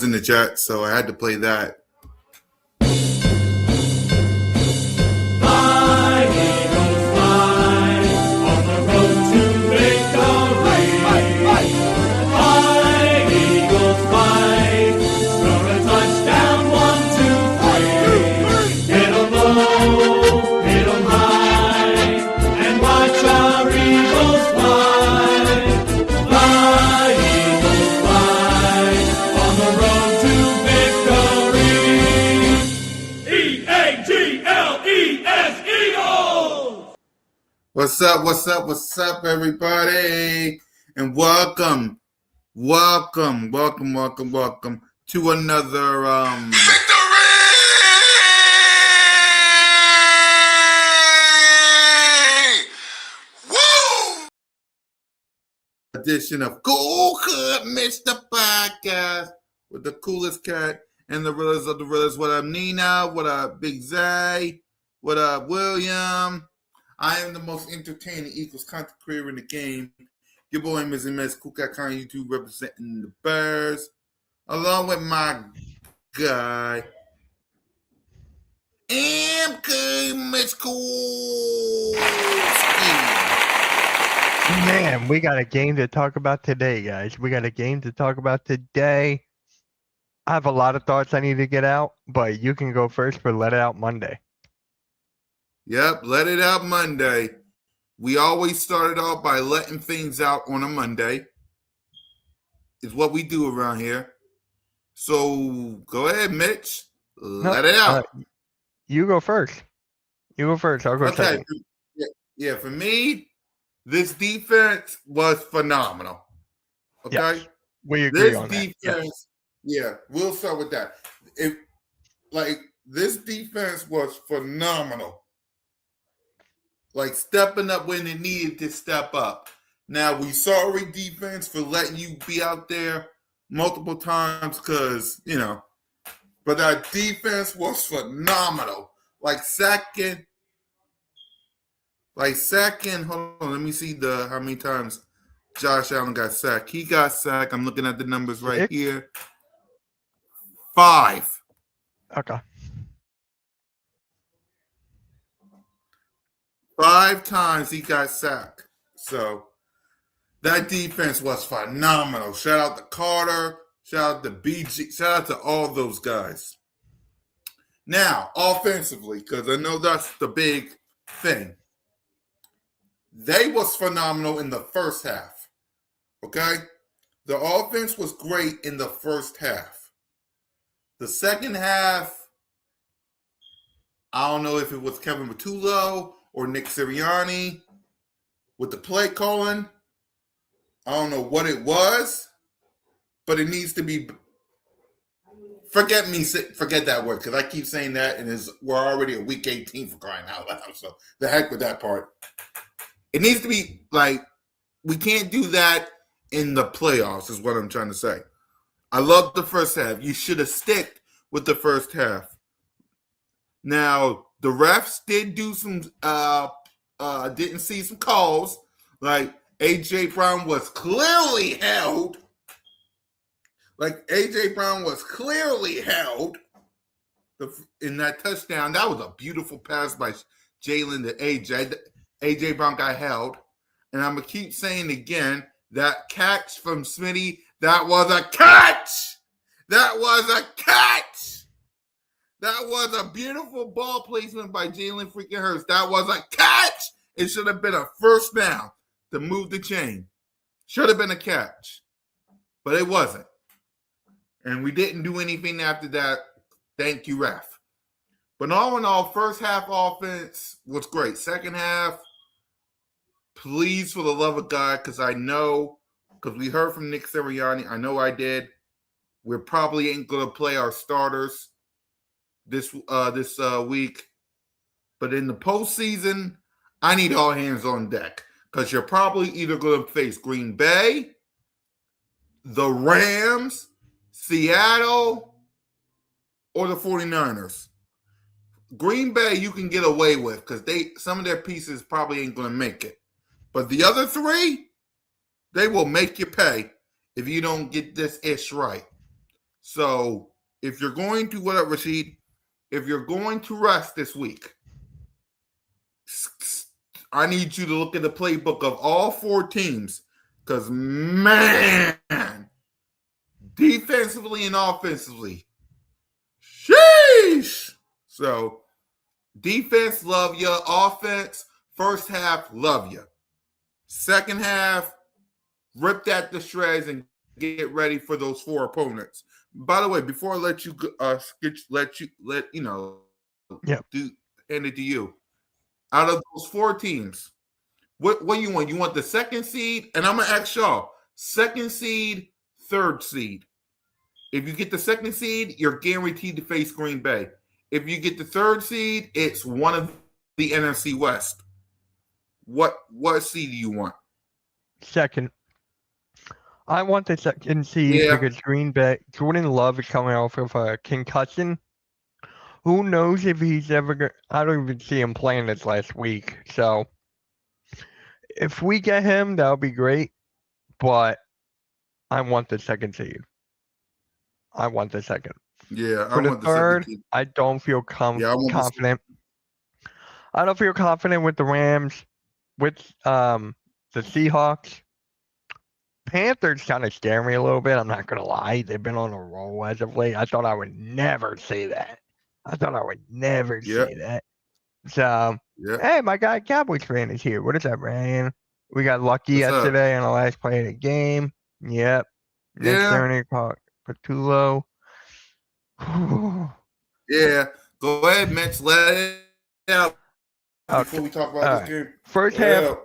in the chat, so I had to play that. What's up, everybody? And welcome to another Victory! Woo! Edition of CoolCat-Mitch, the podcast with the coolest cat and the realest of the realest. What up, Nina? What up, Big Zay? What up, William? I am the most entertaining equals content creator in the game. Your boy, Ms. CoolCat on YouTube, representing the Bears, along with my guy, Mitch Cool. Man, we got a game to talk about today, guys. I have a lot of thoughts I need to get out, but you can go first for Let It Out Monday. Yep, Let It Out Monday. We always started off by letting things out on a Monday. Is what we do around here. So go ahead, Mitch. Let it out. You go first. I'll go second. Yeah, for me, this defense was phenomenal. Okay? Yes, we agree on that. Yes. Yeah, we'll start with that. This defense was phenomenal. Like stepping up when it needed to step up. Now, we sorry defense for letting you be out there multiple times because, but our defense was phenomenal. Second, hold on, let me see how many times Josh Allen got sacked. He got sacked. I'm looking at the numbers right here. 5. Okay. 5 times he got sacked. So that defense was phenomenal. Shout out to Carter. Shout out to BG. Shout out to all those guys. Now, offensively, because I know that's the big thing. They was phenomenal in the first half. Okay? The offense was great in the first half. The second half, I don't know if it was Kevin Matullo or Nick Sirianni with the play calling. I don't know what it was, but it needs to be. Forget that word, because I keep saying that, and we're already at week 18 for crying out loud. So the heck with that part. It needs to be we can't do that in the playoffs, is what I'm trying to say. I love the first half. You should have stick with the first half. Now, the refs did do some, didn't see some calls. Like, A.J. Brown was clearly held. In that touchdown. That was a beautiful pass by Jalen to A.J. A.J. Brown got held. And I'm going to keep saying again, that catch from Smitty, that was a catch! That was a beautiful ball placement by Jalen freaking Hurts. That was a catch. It should have been a first down to move the chain. Should have been a catch. But it wasn't. And we didn't do anything after that. Thank you, ref. But all in all, first half offense was great. Second half, please, for the love of God, because we heard from Nick Sirianni. I know I did. We probably ain't going to play our starters this week. But in the postseason, I need all hands on deck because you're probably either going to face Green Bay, the Rams, Seattle, or the 49ers. Green Bay you can get away with because some of their pieces probably ain't going to make it. But the other 3, they will make you pay if you don't get this ish right. So if you're going to, what up, Rashid? If you're going to rest this week, I need you to look at the playbook of all 4 teams because, man, defensively and offensively, sheesh. So defense, love you. Offense, first half, love you. Second half, rip that to shreds and get ready for those 4 opponents. By the way, before I let you Yep. hand it to you. Out of those 4 teams, what do you want? You want the second seed? And I'm gonna ask y'all: second seed, third seed. If you get the second seed, you're guaranteed to face Green Bay. If you get the third seed, it's one of the NFC West. What seed do you want? Second. I want the second seed because Green Bay, Jordan Love is coming off of a concussion. Who knows if he's ever going to, I don't even see him playing this last week. So if we get him, that'll be great. But I want the second seed. I want the second. Yeah, For the third, I don't feel confident. I don't feel confident with the Rams, with the Seahawks. Panthers kind of scare me a little bit. I'm not going to lie. They've been on a roll as of late. I thought I would never say that. Say that. So, hey, my guy Cowboys fan is here. What is up, Ryan? We got lucky yesterday on the last play of the game. Yep. Next turning caught Patullo. Yeah. Go ahead, Mitch. Let it out before we talk about this game. First half,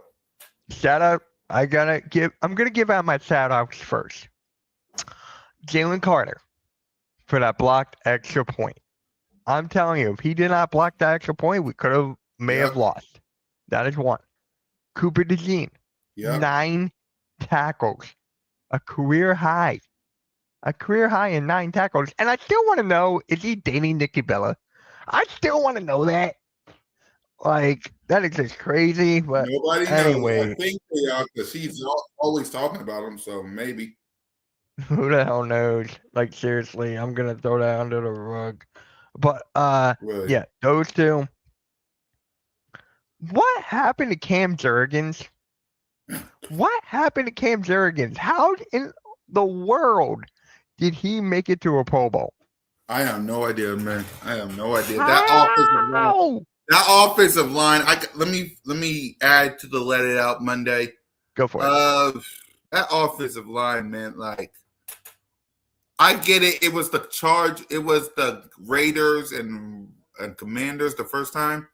shout out. I'm gonna give out my shout outs first. Jalen Carter for that blocked extra point. I'm telling you, if he did not block that extra point, we may have lost. That is one. Cooper DeJean, 9 tackles, a career high in 9 tackles. And I still want to know, is he dating Nikki Bella? I still want to know that. Like, that is just crazy. But nobody anyway, knows. I think they are because he's always talking about him. So maybe. Who the hell knows? Like, seriously, I'm gonna throw that under the rug. But really? Yeah, those 2. What happened to Cam Jurgens? How in the world did he make it to a Pro Bowl? I have no idea, man. I have no idea. How? That offensive line. Let me add to the Let It Out Monday. Go for it. That offensive line, man. Like, I get it. It was the charge. It was the Raiders and Commanders the first time,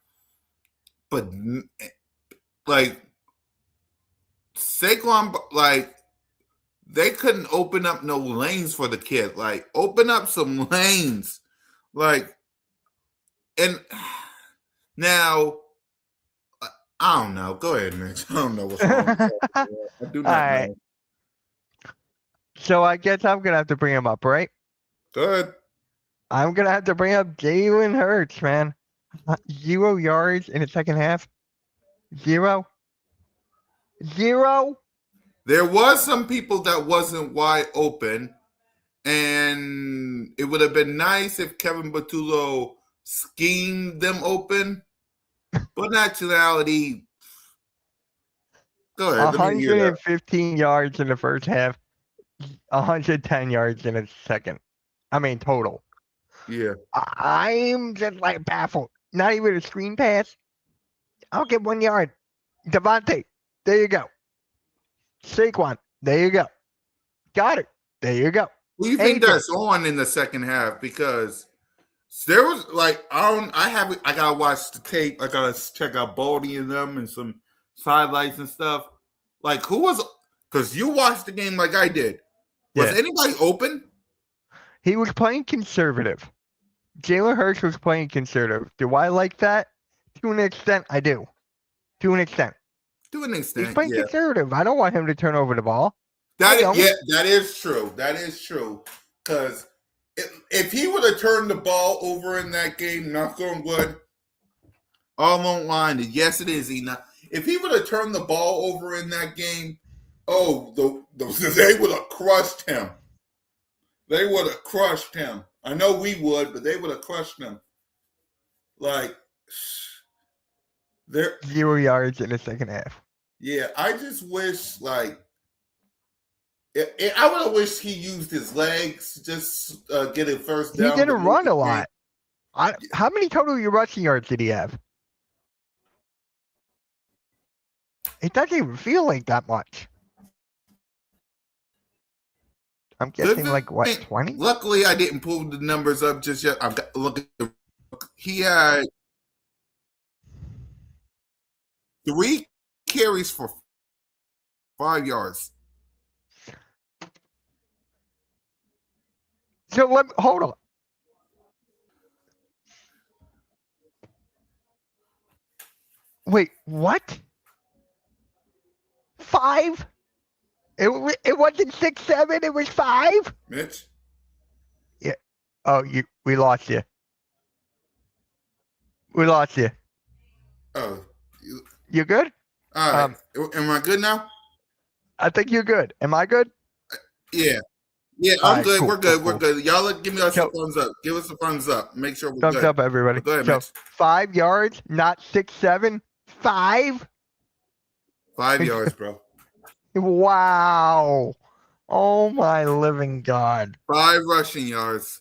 but like Saquon, like they couldn't open up no lanes for the kid. Like, open up some lanes, like, and. Now, I don't know. Go ahead, Mitch. I don't know what's wrong with that. I do not know. So I guess I'm going to have to bring him up, right? Good. I'm going to have to bring up Jalen Hurts, man. 0 yards in the second half. 0. There was some people that wasn't wide open, and it would have been nice if Kevin Patullo schemed them open, but in actuality, go ahead. 115 yards in the first half, 110 yards in the second. I mean, total. Yeah. I'm just like baffled. Not even a screen pass. I'll get 1 yard. Devontae, there you go. Saquon, there you go. Got it. There you go. Who do you think that's on in the second half? Because there was like I gotta watch the tape. I gotta check out Baldy and them and some sidelights and stuff. Like, who was? Because you watched the game like I did. Was anybody open? He was playing conservative. Jalen Hurts was playing conservative. Do I like that? To an extent, I do. To an extent. He's playing conservative. I don't want him to turn over the ball. That is true. That is true. Because if he would have turned the ball over in that game, knock on wood, all on line. Yes, it is. If he would have turned the ball over in that game, they would have crushed him. they would have crushed him. I know we would, but they would have crushed him. Like, they're 0 yards in the second half. yeah. I just wish like. I would have wished he used his legs, just get it first down. He didn't run a lot. How many total rushing yards did he have? It doesn't even feel like that much. I'm guessing like what, 20? Luckily, I didn't pull the numbers up just yet. I'm looking. He had 3 carries for 5 yards. So hold on. Wait, what? 5? It wasn't 6, 7. It was 5. Mitch. Yeah. Oh, we lost you. We lost you. Oh, You good? all right. Am I good now? I think you're good. Am I good? Yeah. Yeah, I'm right, good. cool, We're good. cool. We're good. Y'all give me a thumbs up. Give us a thumbs up. Make sure we're thumbs good. up, everybody. Go ahead, so Mitch. 5 yards, not 6, 7. 5? 5 yards, bro. Wow. Oh, my living God. 5 rushing yards.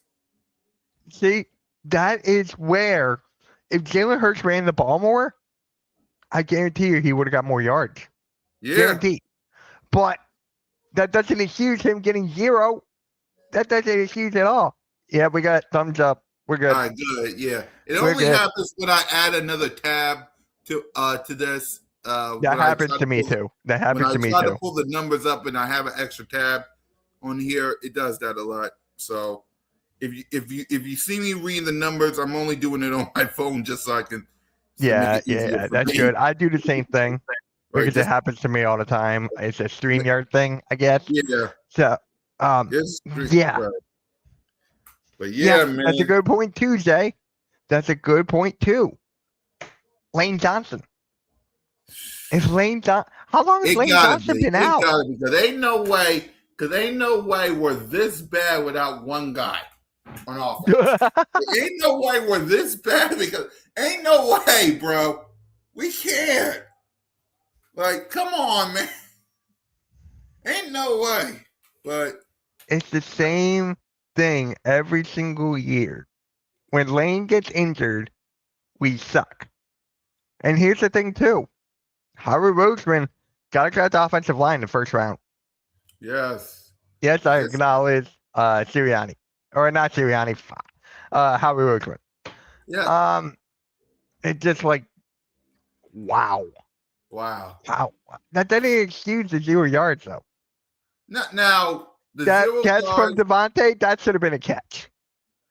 See, that is where, if Jalen Hurts ran the ball more, I guarantee you he would have got more yards. Yeah. Guaranteed. But that doesn't excuse him getting 0. That doesn't excuse at all. Yeah, we got thumbs up. We're good. All right, good. Yeah. It We're only good. happens when I add another tab to this. That happens to me too. That happens to me When I try too. to pull the numbers up and I have an extra tab on here, it does that a lot. So if you see me reading the numbers, I'm only doing it on my phone just so I can. Yeah, that's good. I do the same thing because it happens to me all the time. It's a StreamYard thing, I guess. Yeah. So, yeah. Right. But yeah, man. That's a good point too, Jay. That's a good point too. Lane Johnson. If Lane Johnson, how long has Lane Johnson been out? Because ain't no way we're this bad without one guy on offense. Ain't no way we're this bad because ain't no way, bro. We can't. Like, come on, man. Ain't no way. But it's the same thing every single year. When Lane gets injured, we suck. And here's the thing too. Howard Roseman got to cut the offensive line in the first round. Yes. Yes, I acknowledge Sirianni. Or not Sirianni. Howard Roseman. Yeah. It's just like, wow. That doesn't excuse the 0 yards though. Now the that 0 catch yards, from Devontae, that should have been a catch.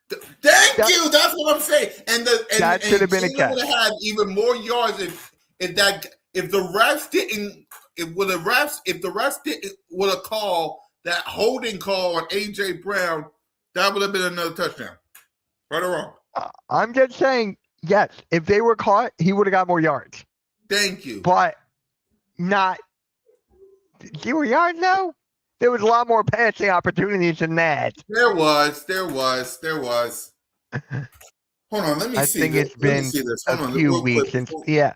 Thank you. That's what I'm saying. And that should have been a catch. Would have had even more yards if the refs didn't. If the refs didn't would have called that holding call on AJ Brown, that would have been another touchdown. Right or wrong? I'm just saying, yes. If they were caught, he would have got more yards. Thank you. But not 0 yards. No. There was a lot more passing opportunities than that. There was. Hold on, let me see. I think it's been a few weeks since. Yeah,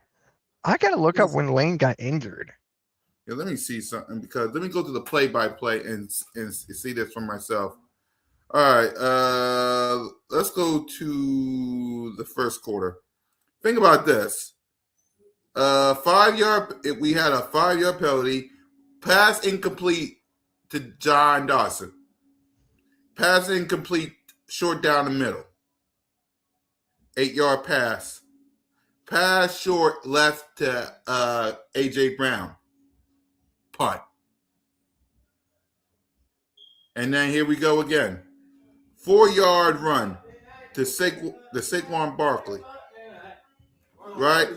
I gotta look up when Lane got injured. Yeah, let me see something because let me go to the play-by-play and see this for myself. All right, let's go to the first quarter. Think about this. 5 yard. We had a 5 yard penalty. Pass incomplete to John Dawson. Pass incomplete, short down the middle. 8 yard pass. Pass short left to AJ Brown. Punt. And then here we go again. 4 yard run to Saquon Barkley. Right?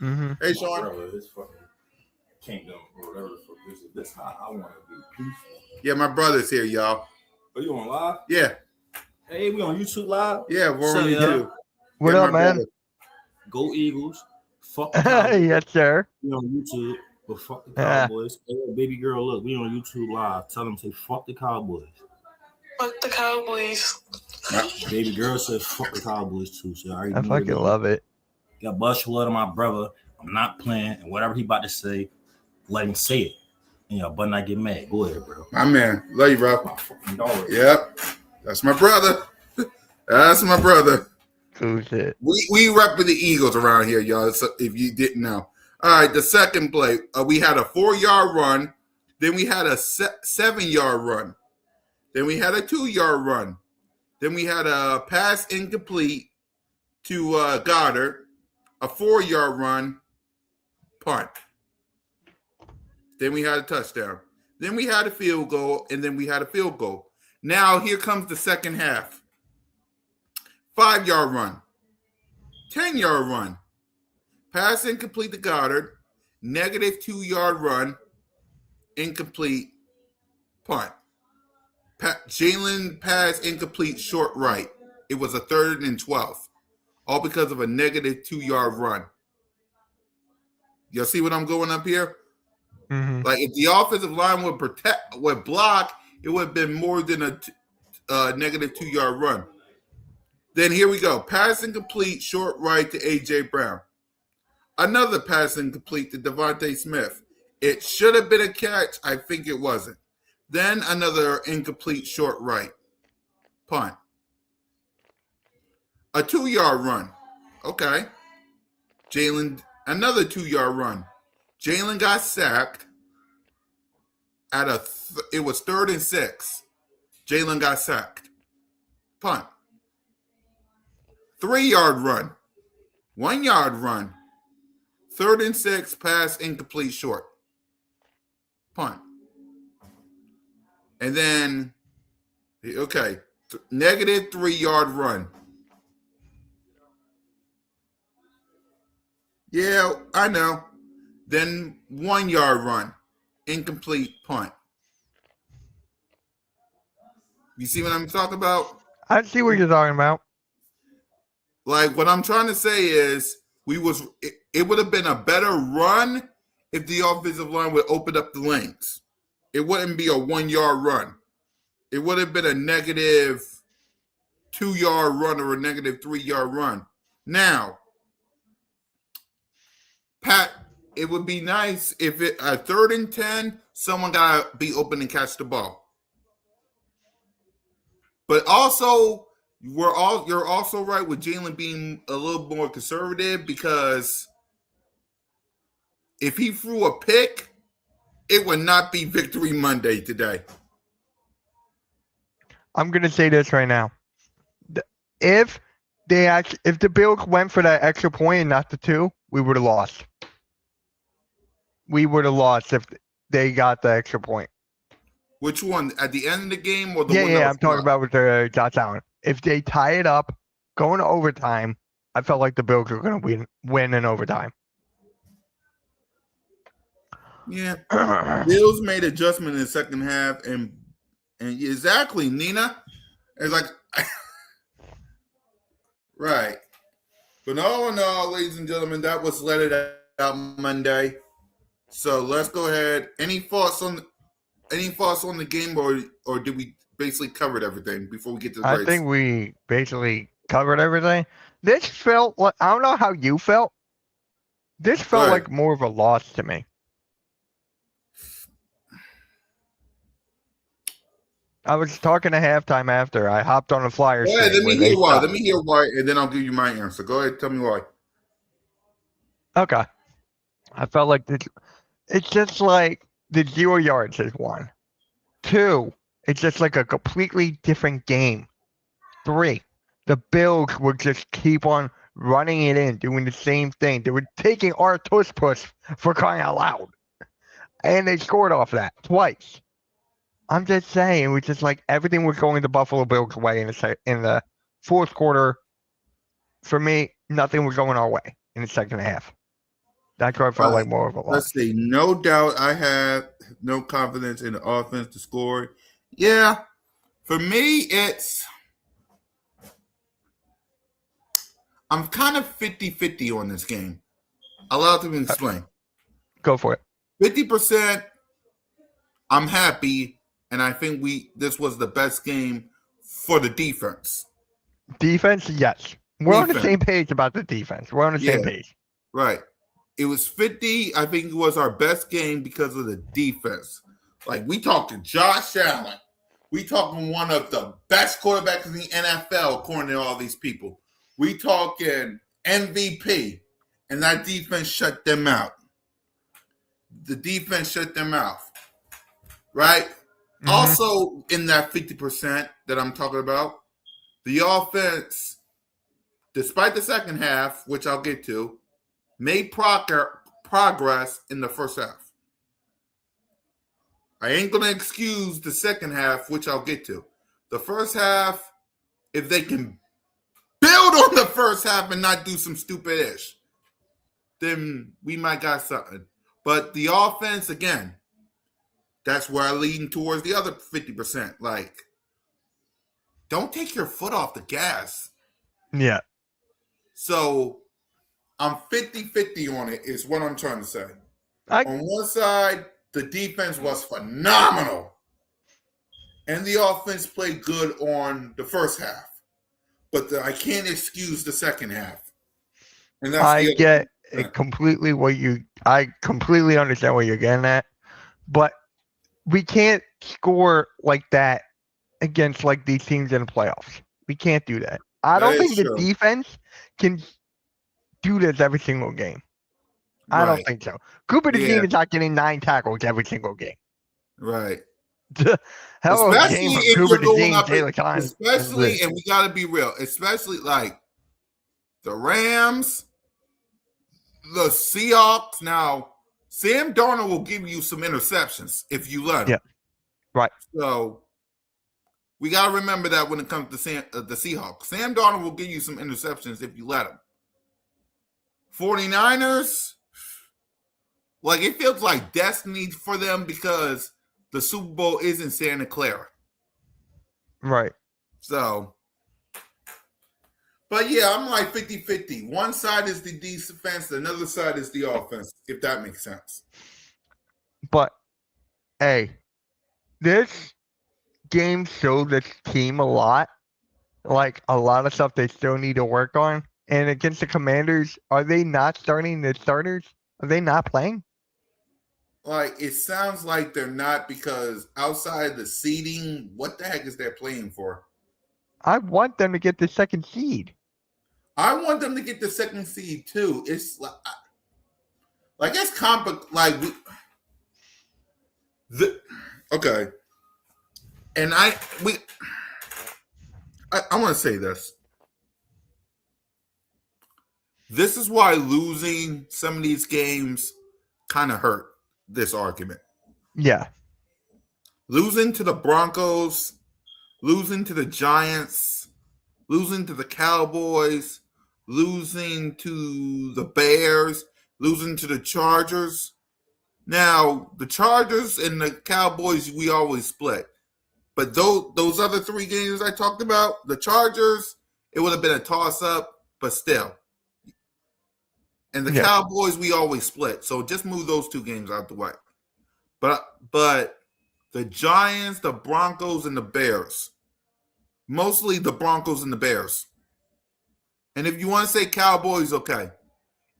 Mm-hmm. Hey, Sean. Kingdom or whatever the fuck this is. This how I want to be peaceful. Yeah, my brother's here, y'all. Are you on live? Yeah. Hey, we on YouTube live? Yeah, we're on YouTube. What up, man? Brother. Go Eagles. Fuck the Cowboys. Yes, sir. We on YouTube, but fuck the Cowboys. Hey, baby girl, look, we on YouTube live. Tell them to say fuck the Cowboys. Fuck the Cowboys. My baby girl said fuck the Cowboys too. So I already I knew fucking it. love it. Got bust blood on my brother. I'm not playing, and whatever he about to say, let him say it. And y'all but not get mad. Go ahead, bro. My man. Love you, bro. My fucking dog. Yep. That's my brother. That's my brother. Cool shit. We rep the Eagles around here, y'all, so if you didn't know. All right, the second play, we had a 4-yard run. Then we had a 7-yard run. Then we had a 2-yard run. Then we had a pass incomplete to Goddard, a 4-yard run, punt. Then we had a touchdown. Then we had a field goal, and then we had a field goal. Now here comes the second half. 5-yard run, 10-yard run, pass incomplete to Goddard, negative 2-yard run, incomplete, punt. Jalen pass incomplete short right. It was a 3rd and 12, all because of a negative 2-yard run. Y'all see what I'm going up here? Mm-hmm. Like if the offensive line would block, it would have been more than a negative 2-yard run. Then here we go. Pass incomplete, short right to A.J. Brown. Another pass incomplete to Devontae Smith. It should have been a catch. I think it wasn't. Then another incomplete, short right. Punt. A 2-yard run. Okay. Jalen, another 2-yard run. Jalen got sacked at it was 3rd and 6. Jalen got sacked. Punt. 3-yard run. 1-yard run. 3rd and 6, pass incomplete short. Punt. And then, okay, negative 3-yard run. Yeah, I know. Then 1-yard run. Incomplete punt. You see what I'm talking about? I see what you're talking about. Like what I'm trying to say is it would have been a better run if the offensive line would open up the lanes. It wouldn't be a 1-yard run. It would have been a negative 2-yard run or a negative 3-yard run. Now, Pat, it would be nice if it a 3rd and 10, someone got to be open and catch the ball. But also, you're also right with Jalen being a little more conservative because if he threw a pick, it would not be Victory Monday today. I'm gonna say this right now. If the Bills went for that extra point and not the 2, we would have lost. We would have lost if they got the extra point. Which one? At the end of the game or the one? Yeah, I'm talking about with the Josh Allen. If they tie it up, going to overtime, I felt like the Bills were going to win in overtime. Yeah, Bills made adjustment in the second half, and exactly, Nina. It's like, right. But all in all, ladies and gentlemen, that was Let It Out Monday. So let's go ahead. Any thoughts on the game, or did we basically covered everything before we get to the breaks? I think we basically covered everything. This felt like, I don't know how you felt. This felt like more of a loss to me. I was talking to halftime after. I hopped on the Flyers. Go ahead, let me hear why. Let me hear why, and then I'll give you my answer. Go ahead, tell me why. Okay. I felt like it's just like the 0 yards is 1. 2, it's just like a completely different game. 3, the Bills would just keep on running it in, doing the same thing. They were taking our tush push for crying out loud. And they scored off that twice. I'm just saying, it was just like everything was going the Buffalo Bills' way in the fourth quarter. For me, nothing was going our way in the second half. That's where I felt like more of a loss. Let's see. No doubt I have no confidence in the offense to score. Yeah. For me, I'm kind of 50-50 on this game. Allow it to explain. Go for it. 50%, I'm happy. and I think this was the best game for the defense. Defense, yes. We're on the Defense. same page about the defense. We're on the same Yeah. page. Right. It was 50. I think it was our best game because of the defense. Like, we talking Josh Allen. We talking one of the best quarterbacks in the NFL, according to all these people. We talking MVP, and that defense shut them out. The defense shut them out. Right? Mhm. Also, in that 50% that I'm talking about, the offense, despite the second half, which I'll get to, made progress in the first half. I ain't going to excuse the second half, which I'll get to. The first half, if they can build on the first half and not do some stupid ish, then we might got something. But the offense, again, that's where I lean towards the other 50%. Like, don't take your foot off the gas. Yeah. So I'm 50-50 on it, is what I'm trying to say. On one side, the defense was phenomenal. And the offense played good on the first half. But I can't excuse the second half. And that's I get completely I completely understand what you're getting at. But we can't score like that against like these teams in the playoffs. We can't do that. I don't think the defense can do this every single game. I don't think so. Cooper DeJean is not getting 9 tackles every single game. Right. Hell, especially game if Cooper you're going DeJean, up, Taylor Klein. especially, and we got to be real, especially like the Rams, the Seahawks. Now, Sam Darnold will give you some interceptions if you let him. Yeah. Right. So we got to remember that when it comes to the Seahawks. Sam Darnold will give you some interceptions if you let him. 49ers, like, it feels like destiny for them because the Super Bowl is in Santa Clara. Right. So, but yeah, I'm like 50-50. One side is the defense, another side is the offense, if that makes sense. But, hey, this game showed this team a lot. Like, a lot of stuff they still need to work on. And against the Commanders, are they not starting the starters? Are they not playing? Like, it sounds like they're not, because outside the seeding, what the heck is they playing for? I want them to get the second seed. I want them to get the second seed too. It's like it's okay. And I want to say this. This is why losing some of these games kind of hurt this argument. Yeah. Losing to the Broncos, losing to the Giants, losing to the Cowboys, losing to the Bears, losing to the Chargers. Now, the Chargers and the Cowboys, we always split. But those other 3 games I talked about, the Chargers, it would have been a toss-up, but still. And the Cowboys, we always split. So just move those 2 games out the way. But the Giants, the Broncos, and the Bears, mostly the Broncos and the Bears. And if you want to say Cowboys, okay.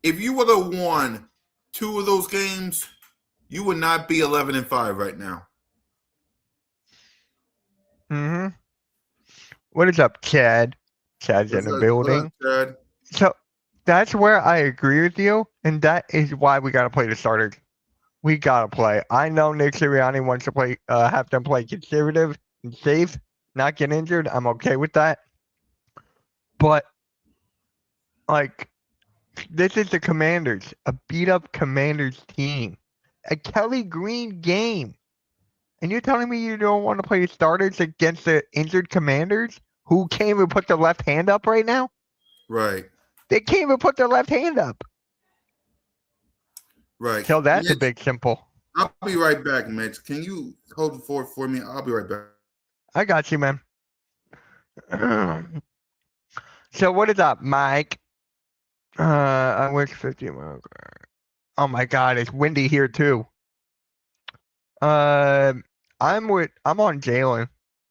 If you would have won 2 of those games, you would not be 11-5 right now. Mm-hmm. What is up, Chad? Chad's in the building. Chad? So that's where I agree with you, and that is why we got to play the starters. We got to play. I know Nick Sirianni wants to play, have them play conservative and safe, not get injured. I'm okay with that. But, like, this is the Commanders, a beat-up Commanders team, a Kelly Green game. And you're telling me you don't want to play the starters against the injured Commanders who can't even put their left hand up right now? Right. They can't even put their left hand up. Right. So that's Mitch, a big simple. I'll be right back, Mitch. Can you hold the fort for me? I'll be right back. I got you, man. So what is up, Mike? I wish 50 miles. Oh my God, it's windy here too. I'm on Jalen,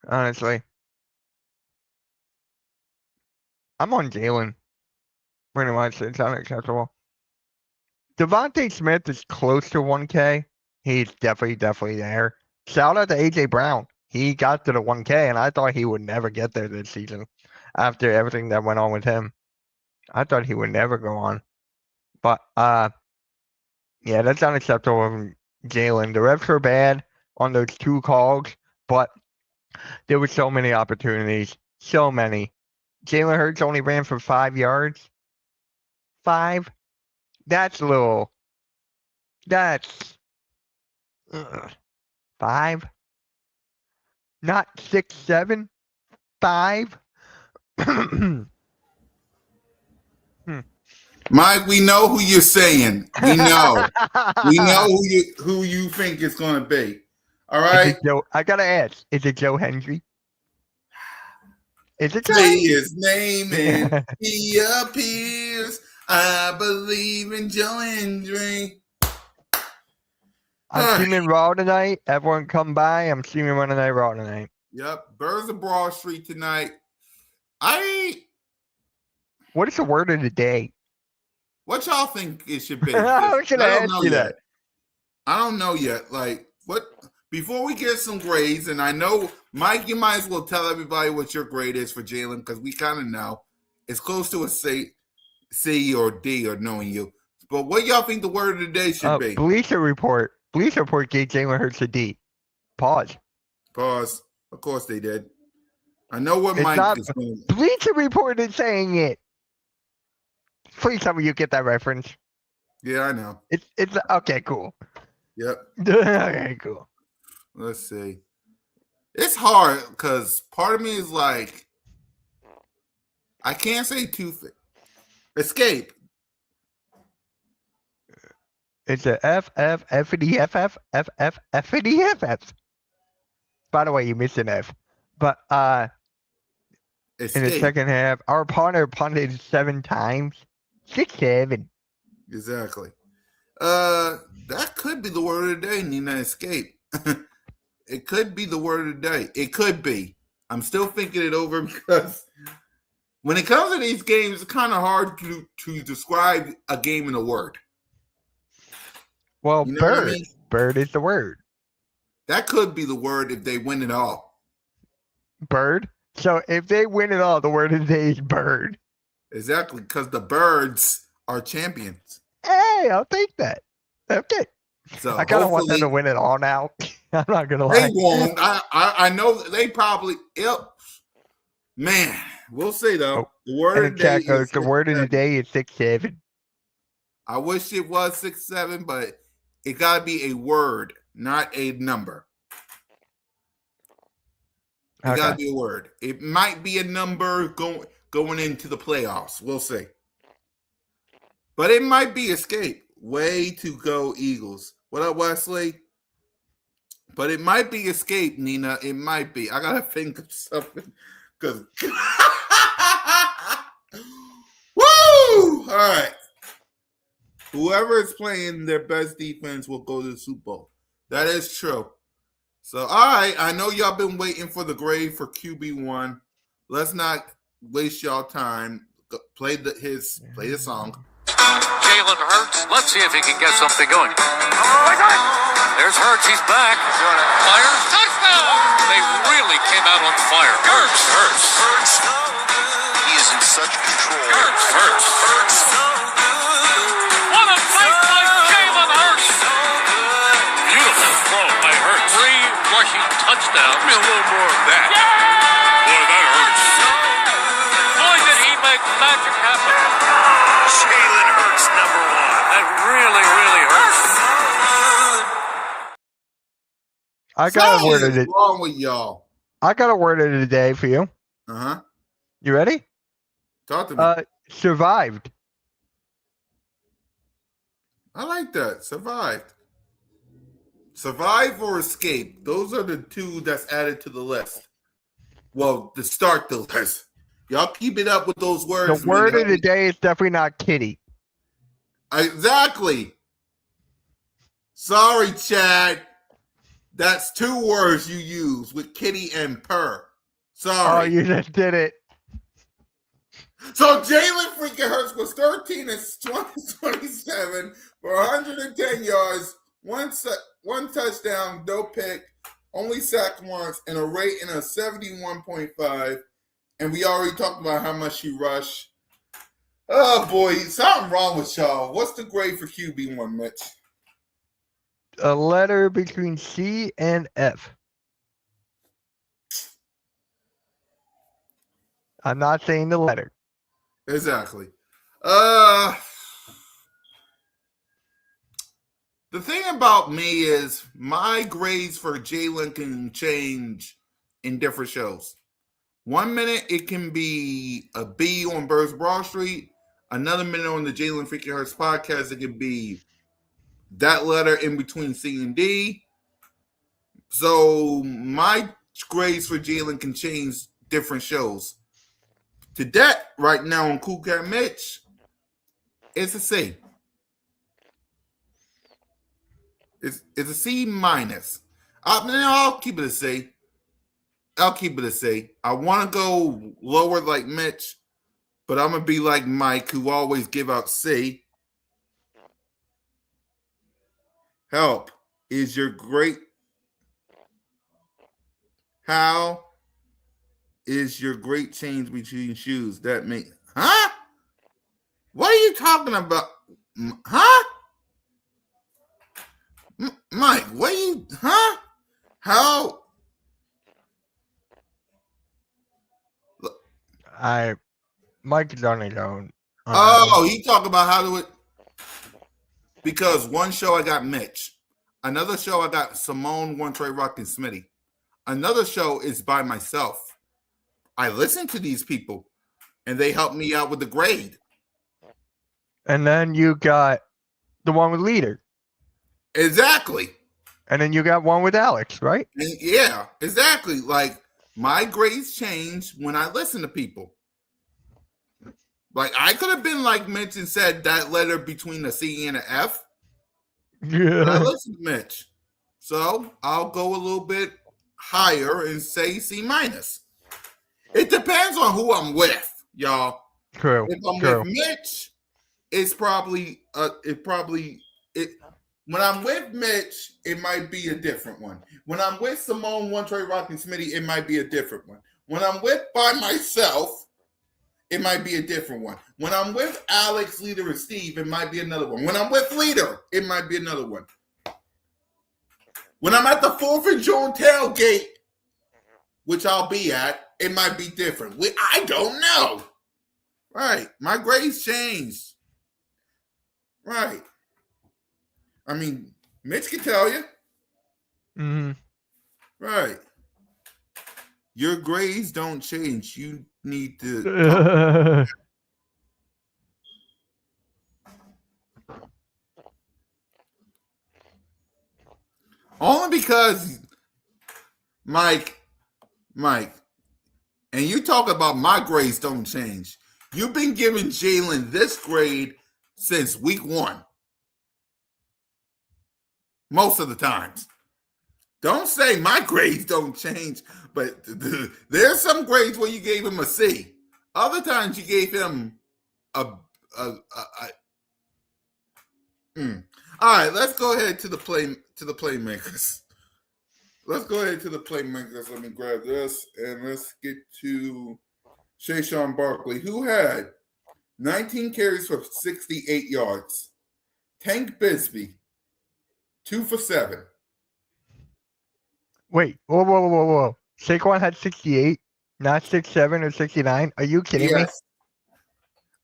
honestly. I'm on Jalen. Pretty much. It's unacceptable. Devontae Smith is close to 1K. He's definitely there. Shout out to AJ Brown. He got to the 1K, and I thought he would never get there this season after everything that went on with him. I thought he would never go on. But yeah, that's unacceptable from Jalen. The refs were bad on those 2 calls, but there were so many opportunities. So many. Jalen Hurts only ran for 5 yards. 5? That's a little. That's 5. Not 6, 7. 5. Mike, we know who you're saying. We know. We know who you think it's going to be. All right? I got to ask. Is it Joe Hendry? Is it Joe Say Hendry? his name and he appears. I believe in Joe Hendry. I'm streaming Raw tonight. Everyone come by. I'm streaming Monday Night Raw tonight. Yep. Birds of Broad Street tonight. What is the word of the day? What y'all think it should be? I was gonna ask you that. I don't know yet. Like, what? Before we get some grades, and I know, Mike, you might as well tell everybody what your grade is for Jalen, because we kind of know. It's close to a C or D, or knowing you. But what y'all think the word of the day should be? Bleacher Report. Bleacher Report gave Jalen Hurts a D. Pause. Of course they did. I know what Mike is saying. Bleacher Report is saying it. Please tell me you get that reference. Yeah, I know. It's okay, cool. Yep. Okay, cool. Let's see. It's hard because part of me is like, I can't say two things. Escape. It's a F-D-F-F. By the way, you missed an F. But Escape. in the second half, our punter punted 7 times. 6, 7. Exactly. That could be the word of the day, Nina. Escape. It could be the word of the day. It could be. I'm still thinking it over because when it comes to these games, it's kind of hard to describe a game in a word. Well, You know bird. what I mean? Bird is the word. That could be the word if they win it all. Bird. So if they win it all, the word of the day is bird. Exactly, because the Birds are champions. Hey, I'll take that. Okay. So I kind of want them to win it all now. I'm not gonna lie. They won't. I know they probably. Yep. Man, we'll see though. The word of the day is the word of the day is 6, 7. I wish it was 6, 7, but it gotta be a word, not a number. It gotta be a word. It might be a number going into the playoffs. We'll see. But it might be escape. Way to go, Eagles. What up, Wesley? But it might be escape, Nina. It might be. I gotta think of something. Because woo! All right. Whoever is playing their best defense will go to the Super Bowl. That is true. So, all right. I know y'all been waiting for the grade for QB1. Let's not waste y'all time. Play the song. Jalen Hurts. Let's see if he can get something going. There's Hurts. He's back. Fire. Touchdown. They really came out on fire. Hurts. He is in such control. Hurts. What a play by Jalen Hurts. Beautiful throw by Hurts. 3 rushing touchdowns. Give me a little more of that. Boy, that hurts. Boy, did he make magic happen. Jalen Hurts, number 1. That really, really hurts. I got a word of the What's wrong with y'all? I got a word of the day for you. Uh-huh. You ready? Talk to me. Survived. I like that. Survived. Survive or escape. Those are the 2 that's added to the list. Well, to start the list. Y'all keep it up with those words. The word of the day is definitely not kitty. Exactly. Sorry, Chad. That's 2 words you use with kitty and purr. Oh, Sorry. you just did it. So Jalen freaking Hurts was 13 and 27 for 110 yards, one touchdown, no pick, only sacked once, and a rating of 71.5. And we already talked about how much he rushed. Oh boy, something wrong with y'all. What's the grade for QB1, Mitch? A letter between C and F. I'm not saying the letter. Exactly. The thing about me is my grades for Jalen can change in different shows. 1 minute it can be a B on Birds Broad Street. Another minute on the Jalen freaking Hurts podcast, it can be that letter in between C and D. So my grades for Jalen can change different shows. To that, right now on CoolCat-Mitch, it's a C. It's a C minus. I'll keep it a C. I'll keep it a C. I want to go lower like Mitch, but I'm going to be like Mike, who always give out C. Help is your great. How is your great change between shoes? That make huh? What are you talking about? Huh? Mike, what are you huh? How? Mike is on his own. Oh, he talking about how to it because one show I got Mitch, another show I got Simone, One Trey Rock, and Smitty. Another show is by myself. I listen to these people, and they help me out with the grade. And then you got the one with Leader. Exactly. And then you got one with Alex, right? And yeah, exactly. Like my grades change when I listen to people. Like I could have been like Mitch and said that letter between a C and an F. But I Yeah. listen to Mitch. So I'll go a little bit higher and say C minus. It depends on who I'm with, y'all. True. If I'm True. with Mitch, it's probably when I'm with Mitch, it might be a different one. When I'm with Simone, One Trey Rock, and Smitty, it might be a different one. When I'm with by myself, it might be a different one. When I'm with Alex, Leader, and Steve, it might be another one. When I'm with Leader, it might be another one. When I'm at the 4th of June tailgate, which I'll be at, it might be different. I don't know. Right. My grades changed. Right. I mean, Mitch can tell you. Mm-hmm. Right. Your grades don't change. You need to. Only because, Mike, and you talk about my grades don't change. You've been giving Jalen this grade since week 1. Most of the times. Don't say my grades don't change, but there's some grades where you gave him a C. Other times you gave him All right, let's go ahead to the playmakers. Let's go ahead to the playmakers. Let me grab this and let's get to Shayshawn Barkley, who had 19 carries for 68 yards. Tank Bisbee, 2 for 7. Wait. Whoa. Saquon had 68, not 67 or 69. Are you kidding me? Yes.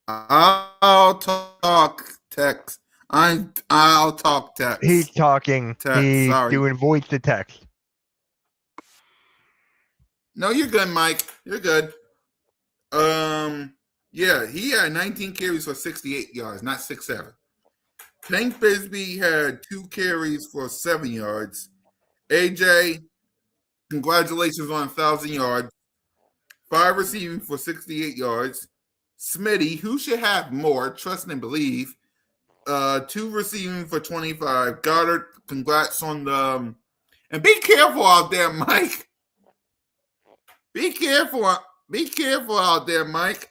I'll talk text. I'll talk text. He's talking. Text, He's sorry. doing voice to text. No, you're good, Mike. You're good. Yeah, he had 19 carries for 68 yards, not 67. Tank Bisbee had 2 carries for 7 yards. AJ, congratulations on 1,000 yards. 5 receiving for 68 yards. Smitty, who should have more, trust and believe, 2 receiving for 25. Goddard, congrats on the And be careful out there, Mike. Be careful. Be careful out there, Mike.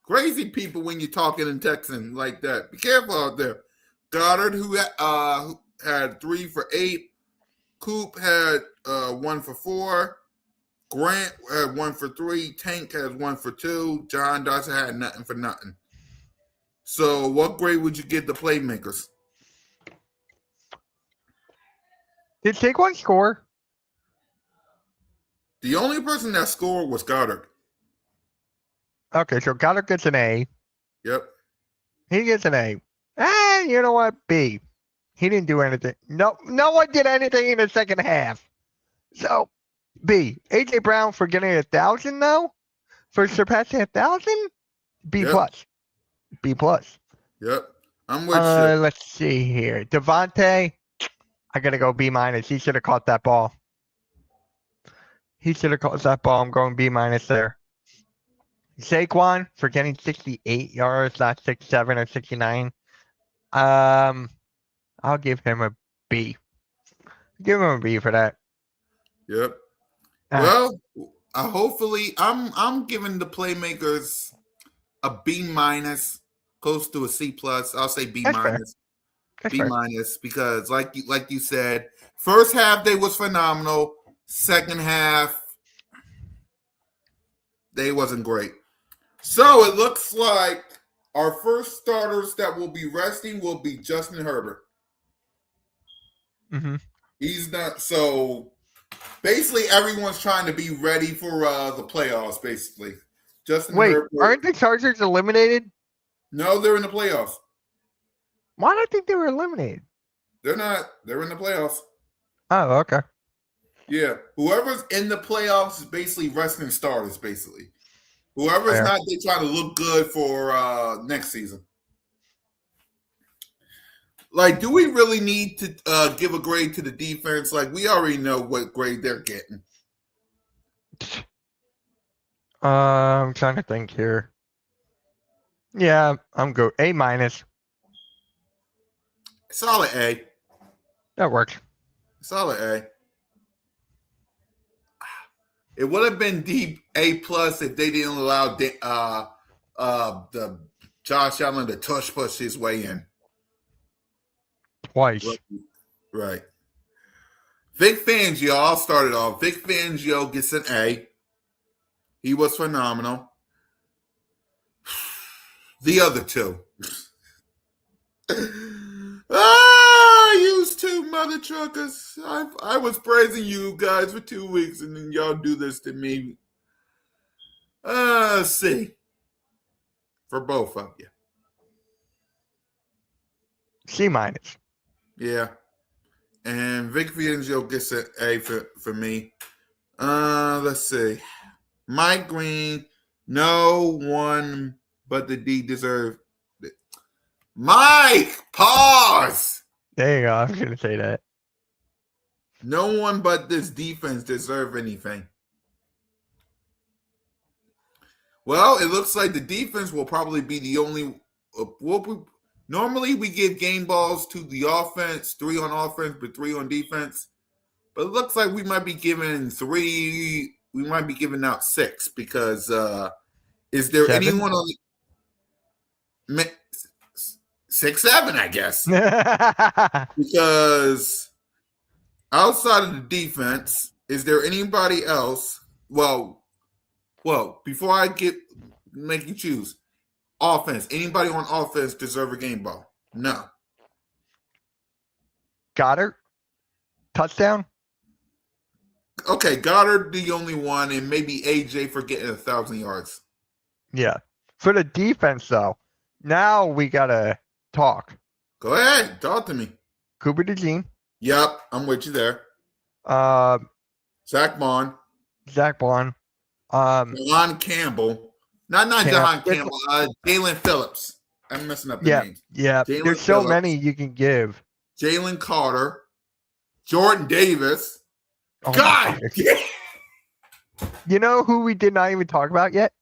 Crazy people when you're talking and texting like that. Be careful out there. Goddard, who had 3 for 8. Coop had 1 for 4. Grant had 1 for 3. Tank has 1 for 2. John Dawson had nothing for nothing. So what grade would you give the playmakers? Did Saquon score? The only person that scored was Goddard. Okay, so Goddard gets an A. Yep. He gets an A. And you know what? B. He didn't do anything. No one did anything in the second half. So, B. A.J. Brown for getting 1,000, though? For surpassing 1,000? B Yep. plus. B plus. Yep. I'm with you. Let's see here. Devontae, I gotta go B minus. He should have caught that ball. I'm going B minus there. Saquon for getting 68 yards, not 67 or 69. I'll give him a B. Give him a B for that. Yep. Ah. Well, hopefully, I'm giving the playmakers a B minus, close to a C plus. I'll say B That's fair. minus. That's B fair. minus because, like you said, first half they was phenomenal. Second half, they wasn't great. So it looks like our first starters that will be resting will be Justin Herbert. Mm-hmm. He's not so. Basically, everyone's trying to be ready for the playoffs. Basically, Justin Wait, Herbert. aren't the Chargers eliminated? No, they're in the playoffs. Why do I think they were eliminated? They're not. They're in the playoffs. Oh, okay. Yeah, whoever's in the playoffs is basically resting starters. Basically, whoever's Fair. not, they try to look good for next season. Like, do we really need to give a grade to the defense? Like, we already know what grade they're getting. I'm trying to think here. Yeah, I'm good. A minus. Solid A. That works. Solid A. It would have been deep A plus if they didn't allow the Josh Allen to tush push his way in. Twice. Right. Vic Fangio, I'll start it off. Vic Fangio gets an A. He was phenomenal. The other two. You two mother truckers. I was praising you guys for 2 weeks, and then y'all do this to me. C. For both of you. C minus. Yeah. And Vic Fangio gets an A for me. Let's see. Mike Green, no one but the D deserved it. Mike, pause. There you go. I was going to say that. No one but this defense deserve anything. Well, it looks like the defense will probably be the only. Normally, we give game balls to the offense, 3 on offense, but 3 on defense. But it looks like we might be giving 3. We might be giving out 6 because is there 7? anyone on the 6, 7? I guess because outside of the defense, is there anybody else? Well, before I make you choose. Offense. Anybody on offense deserve a game ball? No. Goddard? Touchdown? Okay, Goddard the only one, and maybe AJ for getting 1,000 yards. Yeah. For the defense, though, now we got to talk. Go ahead. Talk to me. Cooper DeJean. Yep, I'm with you there. Zach Bond. Zach Bond. John Campbell. Not John Campbell. Jalen Phillips. I'm messing up the names. Yeah. Jalen There's so Phillips. many you can give. Jalen Carter. Jordan Davis. Oh my God! gosh. You know who we did not even talk about yet?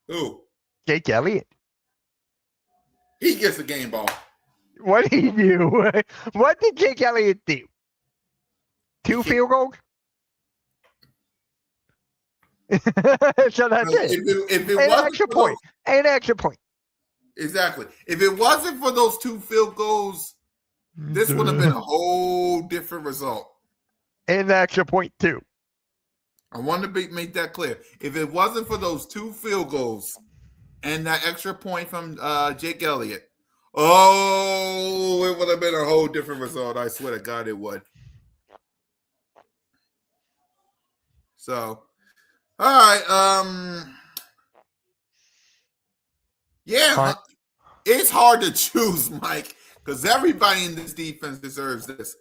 Who? Jake Elliott. He gets a game ball. What did he do? What did Jake Elliott do? 2 field goals. So that's it. If it An wasn't extra for point. An extra point. exactly. If it wasn't for those 2 field goals, this would have been a whole different result. An extra point too. I want to make that clear. If it wasn't for those 2 field goals and that extra point from Jake Elliott, it would have been a whole different result. I swear to God, it would. So, all right. Yeah, it's hard to choose, Mike, because everybody in this defense deserves this.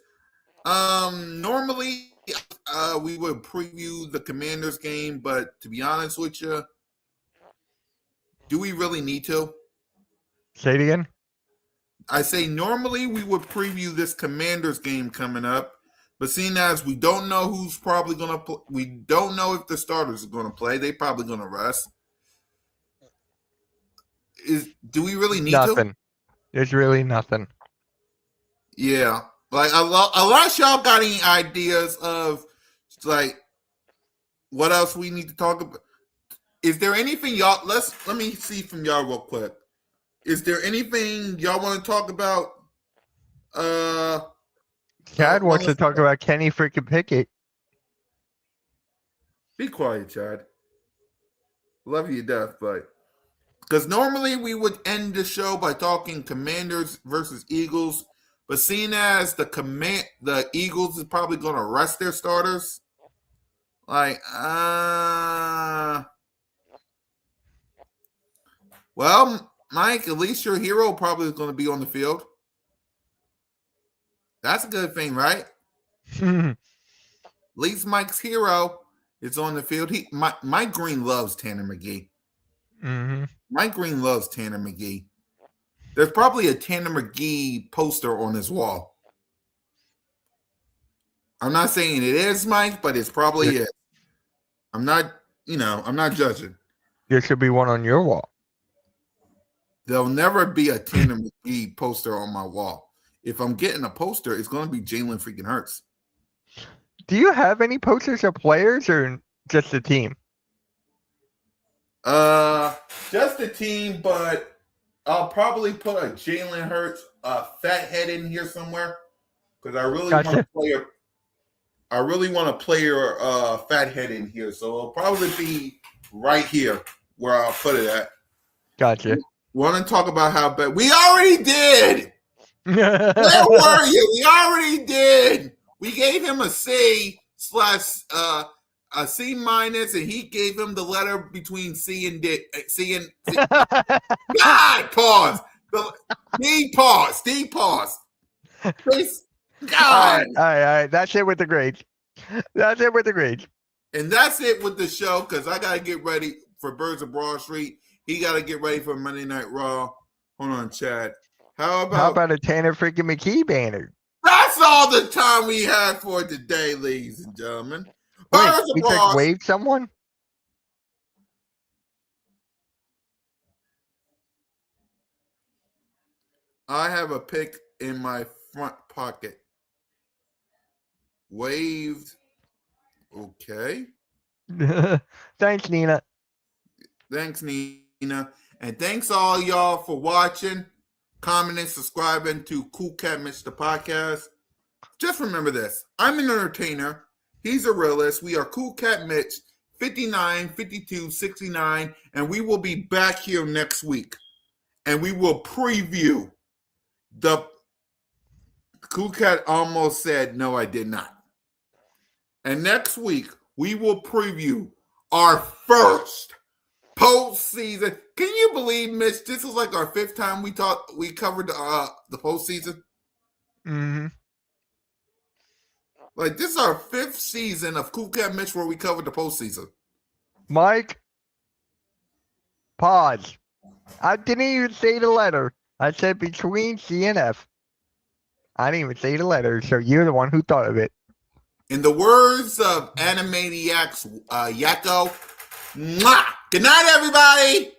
Normally, we would preview the Commanders game, but to be honest with you, do we really need to? Say it again. I say normally we would preview this Commanders game coming up, but seeing as we don't know who's probably going to play, we don't know if the starters are going to play. They probably going to rest. Do we really need Nothing. to? There's really nothing. Yeah. Like, unless y'all got any ideas of, like, what else we need to talk about. Is there anything y'all, let me see from y'all real quick. Is there anything y'all want to talk about? Chad wants to talk about Kenny freaking Pickett. Be quiet, Chad. Love you to death, but because normally we would end the show by talking Commanders versus Eagles, but seeing as the Eagles is probably going to rest their starters, like, well, Mike, at least your hero probably is going to be on the field. That's a good thing, right? At least Mike's hero is on the field. Mike Green loves Tanner McGee. Mm-hmm. Mike Green loves Tanner McGee. There's probably a Tanner McGee poster on his wall. I'm not saying it is, Mike, but it's probably it. I'm not judging. There should be one on your wall. There'll never be a Tanner McGee poster on my wall. If I'm getting a poster, it's going to be Jalen freaking Hurts. Do you have any posters of players or just the team? Just the team, but I'll probably put a Jalen Hurts fat head in here somewhere because I really want to play her. I really want to play your fat head in here, so it'll probably be right here where I'll put it at. Gotcha. Want to talk about how bad we already did? Where were you? We already did. We gave him a C/, a C minus, and he gave him the letter between C and D. C and C. God, pause. D pause. D pause. Please. God. All right. That's it with the grades. That's it with the grades. And that's it with the show because I got to get ready for Birds of Broad Street. He got to get ready for Monday Night Raw. Hold on, Chad. How about a Tanner freaking McKee banner? That's all the time we have for today, ladies and gentlemen. Wait, we could wave someone? I have a pick in my front pocket. Waved. Okay. Thanks, Nina. Thanks, Nina. And thanks all y'all for watching, commenting, subscribing to CoolCat-Mitch the podcast. Just remember this. I'm an entertainer. He's a realist. We are CoolCat-Mitch, 59, 52, 69, and we will be back here next week. And we will preview the CoolCat almost said, no, I did not. And next week, we will preview our first postseason. Can you believe, Mitch? This is like our 5th time we covered the postseason. Mm-hmm. Like, this is our 5th season of CoolCat-Mitch where we covered the postseason. Mike, pause. I didn't even say the letter. I said between C and F. I didn't even say the letter, so you're the one who thought of it. In the words of Animaniacs Yakko, mwah! Good night, everybody!